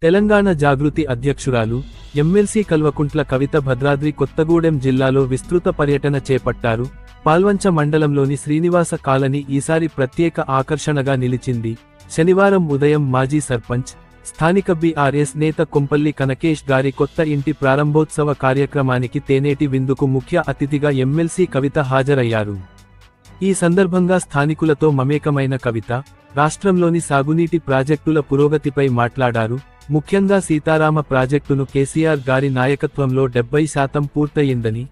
తెలంగాణ జాగృతి అధ్యక్షురాలు ఎమ్మెల్సీ కల్వకుంట్ల కవిత భద్రాద్రి కొత్తగూడెం జిల్లాలో విస్తృత పర్యటన చేపట్టారు. పాల్వంచ మండలంలోని శ్రీనివాస కాలనీ ఈసారి ప్రత్యేక ఆకర్షణగా నిలిచింది. శనివారం ఉదయం మాజీ సర్పంచ్, స్థానిక బీఆర్ఎస్ నేత కొంపల్లి కనకేష్ గారి కొత్త ఇంటి ప్రారంభోత్సవ కార్యక్రమానికి తేనేటి విందుకు ముఖ్య అతిథిగా ఎమ్మెల్సీ కవిత హాజరయ్యారు. ఈ సందర్భంగా స్థానికులతో మమేకమైన కవిత, రాష్ట్రంలోని సాగునీటి ప్రాజెక్టుల పురోగతిపై మాట్లాడారు. ముఖ్యంగా సీతారామ ప్రాజెక్టును కేసీఆర్ గారి నాయకత్వంలో 70% పూర్తయిందని,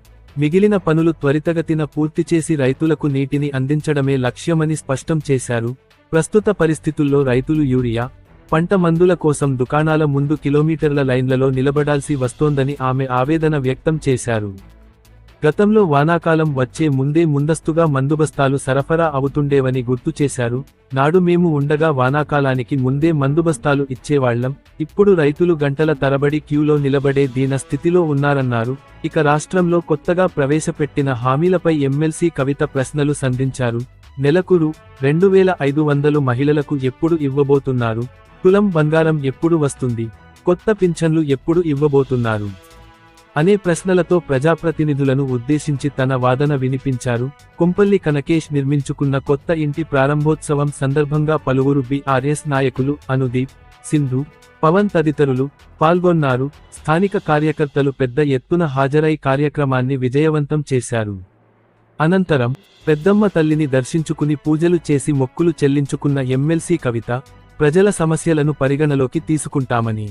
మిగిలిన పనులు త్వరితగతిన పూర్తి చేసి రైతులకు నీటిని అందించడమే లక్ష్యమని స్పష్టం చేశారు. ప్రస్తుత పరిస్థితుల్లో రైతులు యూరియా, పంట మందుల కోసం దుకాణాల ముందు కిలోమీటర్ల లైన్లలో నిలబడాల్సి వస్తోందని ఆమె ఆవేదన వ్యక్తం చేశారు. గతంలో వానాకాలం వచ్చే ముందే ముందస్తుగా మందుబస్తాలు సరఫరా అవుతుండేవని గుర్తు చేశారు. నాడు మేము ఉండగా వానాకాలానికి ముందే మందుబస్తాలు ఇచ్చేవాళ్లం, ఇప్పుడు రైతులు గంటల తరబడి క్యూలో నిలబడే దీన స్థితిలో ఉన్నారన్నారు. ఇక రాష్ట్రంలో కొత్తగా ప్రవేశపెట్టిన హామీలపై ఎమ్మెల్సీ కవిత ప్రశ్నలు సంధించారు. నెలకు రూ. 2,500 మహిళలకు ఎప్పుడు ఇవ్వబోతున్నారు? తులం బంగారం ఎప్పుడు వస్తుంది? కొత్త పింఛన్లు ఎప్పుడు ఇవ్వబోతున్నారు? అనే ప్రశ్నలతో ప్రజాప్రతినిధులను ఉద్దేశించి తన వాదన వినిపించారు. కొంపల్లి కనకేష్ నిర్మించుకున్న కొత్త ఇంటి ప్రారంభోత్సవం సందర్భంగా పలువురు బీఆర్ఎస్ నాయకులు అనుదీప్, సింధు, పవన్ తదితరులు పాల్గొన్నారు. స్థానిక కార్యకర్తలు పెద్ద ఎత్తున హాజరై కార్యక్రమాన్ని విజయవంతం చేశారు. అనంతరం పెద్దమ్మ తల్లిని దర్శించుకుని పూజలు చేసి మొక్కులు చెల్లించుకున్న ఎమ్మెల్సీ కవిత, ప్రజల సమస్యలను పరిగణలోకి తీసుకుంటామని,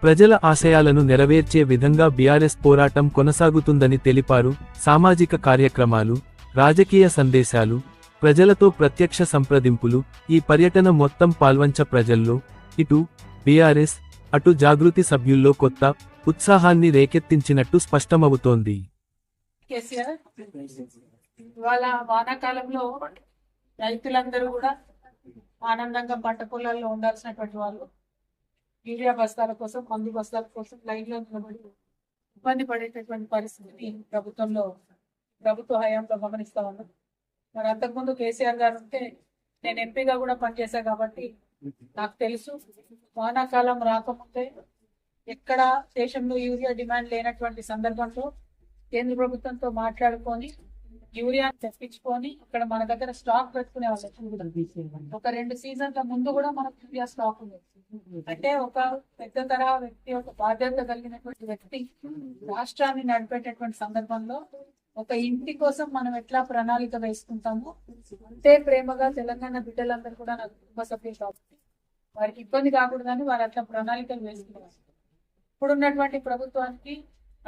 ప్రజల ఆశయాలను నెరవేర్చే విధంగా బీఆర్ఎస్ పోరాటం కొనసాగుతుందని తెలిపారు. సామాజిక కార్యక్రమాలు, రాజకీయ సందేశాలు, ప్రజలతో ప్రత్యక్ష సంప్రదింపులు, ఈ పర్యటన మొత్తం పాల్వంచ ప్రజల్లో ఇటు బీఆర్ఎస్, అటు జాగృతి సభ్యుల్లో కొత్త ఉత్సాహాన్ని రేకెత్తించినట్టు స్పష్టమవుతోంది. ఇవాళ వానాకాలంలో రైతులందరూ కూడా ఆనందంగా పంట పొలాల్లో ఉండాల్సినటువంటి వాళ్ళు యూరియా బస్తాల కోసం, మందు బస్తాల కోసం లైన్లో నిలబడి ఇబ్బంది పడేటటువంటి పరిస్థితిని ప్రభుత్వ హయాంలో గమనిస్తా ఉన్నాం. మరి అంతకుముందు కేసీఆర్ గారు ఉంటే నేను ఎంపీగా కూడా పనిచేశా కాబట్టి నాకు తెలుసు. వానాకాలం రాకముందే ఎక్కడ దేశంలో యూరియా డిమాండ్ లేనటువంటి సందర్భంలో కేంద్ర ప్రభుత్వంతో మాట్లాడుకొని యూరియా తెప్పించుకొని ఇక్కడ మన దగ్గర స్టాక్ పెట్టుకునే వాళ్ళు. ఒక 2 సీజన్ల ముందు కూడా మనకు యూరియా స్టాక్ ఉంది. అంటే ఒక పెద్ద తరహా వ్యక్తి, ఒక బాధ్యత కలిగినటువంటి వ్యక్తి రాష్ట్రాన్ని నడిపేటటువంటి సందర్భంలో ఒక ఇంటి కోసం మనం ఎట్లా ప్రణాళిక వేసుకుంటామో అంతే ప్రేమగా తెలంగాణ బిడ్డలందరూ కూడా నా కుటుంబ సభ్యులు కాబట్టి వారికి ఇబ్బంది కాకూడదని వారు అట్లా ప్రణాళికలు వేసుకున్నారు. ఇప్పుడున్నటువంటి ప్రభుత్వానికి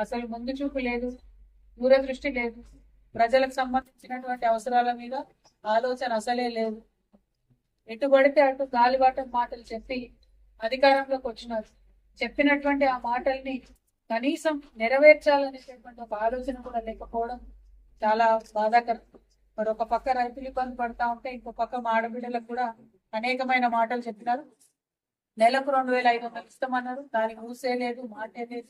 అసలు ముందు చూపు లేదు, దూరదృష్టి లేదు, ప్రజలకు సంబంధించినటువంటి అవసరాల మీద ఆలోచన అసలే లేదు. ఎటు పడితే అటు గాలిబాట మాటలు చెప్పి అధికారంలోకి వచ్చినారు. చెప్పినటువంటి ఆ మాటల్ని కనీసం నెరవేర్చాలనేటటువంటి ఒక ఆలోచన కూడా లేకపోవడం చాలా బాధాకరం. మరి ఒక పక్క రైతులు ఇబ్బంది పడతా ఉంటే ఇంకో పక్క మా ఆడబిడ్డలకు కూడా అనేకమైన మాటలు చెప్పినారు. నెలకు 2,500 ఇస్తామన్నారు, దానికి ఊసే లేదు, మాటే లేదు.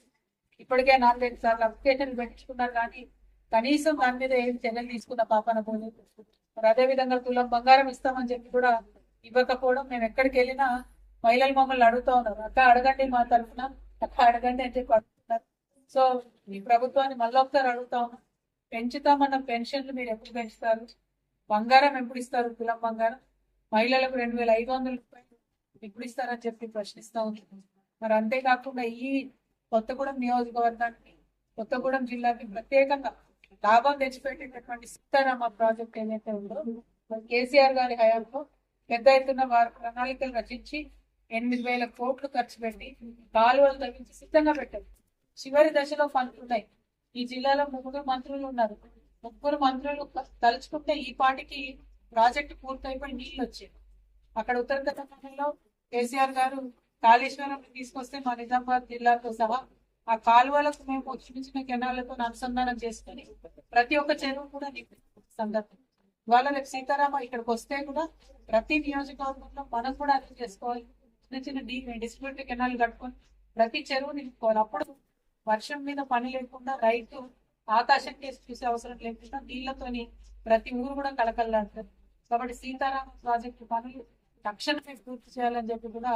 ఇప్పటికే 4-5 సార్లు అప్లికేషన్లు పెట్టించుకున్నారు, కానీ కనీసం దాని మీద ఏం చర్యలు తీసుకున్న పాపన పోలేదు. మరి అదేవిధంగా తులం బంగారం ఇస్తామని చెప్పి కూడా ఇవ్వకపోవడం, మేము ఎక్కడికి వెళ్ళినా మహిళలు మమ్మల్ని అడుగుతా ఉన్నారు, అక్క అడగండి మా తరఫున, అక్క అడగండి అని చెప్పి అడుగుతున్నారు. సో ఈ ప్రభుత్వాన్ని మళ్ళీ ఒకసారి అడుగుతా ఉన్నాం, పెంచుతామన్న పెన్షన్లు మీరు ఎప్పుడు పెంచుతారు? బంగారం ఎప్పుడు ఇస్తారు? తులం బంగారం మహిళలకు 2,500 రూపాయలు ఎప్పుడు ఇస్తారని చెప్పి ప్రశ్నిస్తా ఉన్నాం. మరి అంతేకాకుండా ఈ కొత్తగూడెం నియోజకవర్గానికి, కొత్తగూడెం జిల్లాకి ప్రత్యేకంగా లాభం తెచ్చిపెట్టేటటువంటి సీతారామ ప్రాజెక్ట్ ఏదైతే ఉందో కేసీఆర్ గారి హయాంలో పెద్ద ఎత్తున వారు ప్రణాళికలు రచించి 8,000 కోట్లు ఖర్చు పెట్టి కాలువలు తగ్గించి సిద్ధంగా పెట్టారు. చివరి దశలో పనులు ఉన్నాయి. ఈ జిల్లాలో 3 మంత్రులు ఉన్నారు. 3 మంత్రులు తలుచుకుంటే ఈ పాటికి ప్రాజెక్టు పూర్తయిపోయి నీళ్ళు వచ్చాయి. అక్కడ ఉత్తర తెలంగాణలో కేసీఆర్ గారు కాళేశ్వరం తీసుకొస్తే మా నిజామాబాద్ జిల్లాతో సహా ఆ కాలువలకు మేము చిన్న చిన్న కెనాలతో అనుసంధానం చేసుకుని ప్రతి ఒక్క చెరువు కూడా సందర్భం. ఇవాళ రేపు సీతారామ ఇక్కడికి వస్తే కూడా ప్రతి నియోజకవర్గంలో మనం కూడా అర్థం చేసుకోవాలి. చిన్న చిన్న డిస్ట్రిబ్యూటరీ కెనాల్ కట్టుకొని ప్రతి చెరువు నిలుపుకోవాలి. అప్పుడు వర్షం మీద పని లేకుండా రైతు ఆకాశం కేసు చూసే అవసరం లేకుండా నీళ్లతోని ప్రతి ఊరు కూడా కలకల్లాడుతారు. కాబట్టి సీతారామ ప్రాజెక్టు పనులు తక్షణమే పూర్తి చేయాలని చెప్పి కూడా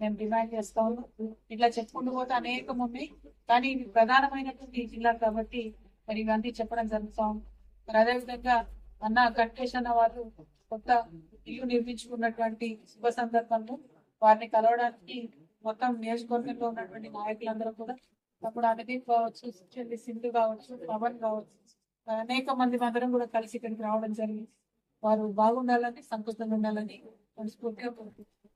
మేము డిమాండ్ చేస్తా ఉన్నాం. ఇట్లా చెప్పుకుంటూ పోతే అనేకం ఉన్నాయి, కానీ ఇవి ప్రధానమైనటువంటి ఈ జిల్లా కాబట్టి మరి ఇవన్నీ చెప్పడం జరుగుతా ఉంది. మరి అదేవిధంగా అన్న కట్కేష్ అన్న వాళ్ళు కొత్త ఇల్లు నిర్మించుకున్నటువంటి శుభ సందర్భంలో వారిని కలవడానికి మొత్తం నియోజకవర్గంలో ఉన్నటువంటి నాయకులందరూ కూడా అప్పుడు అనుదీప్ కావచ్చు, చెల్లి సింధు కావచ్చు, పవన్ కావచ్చు, అనేక మంది అందరం కూడా కలిసి ఇక్కడికి రావడం జరిగింది. వారు బాగుండాలని, సంతోషంగా ఉండాలని మనస్ఫూర్తిగా కోరుకుంటున్నాను.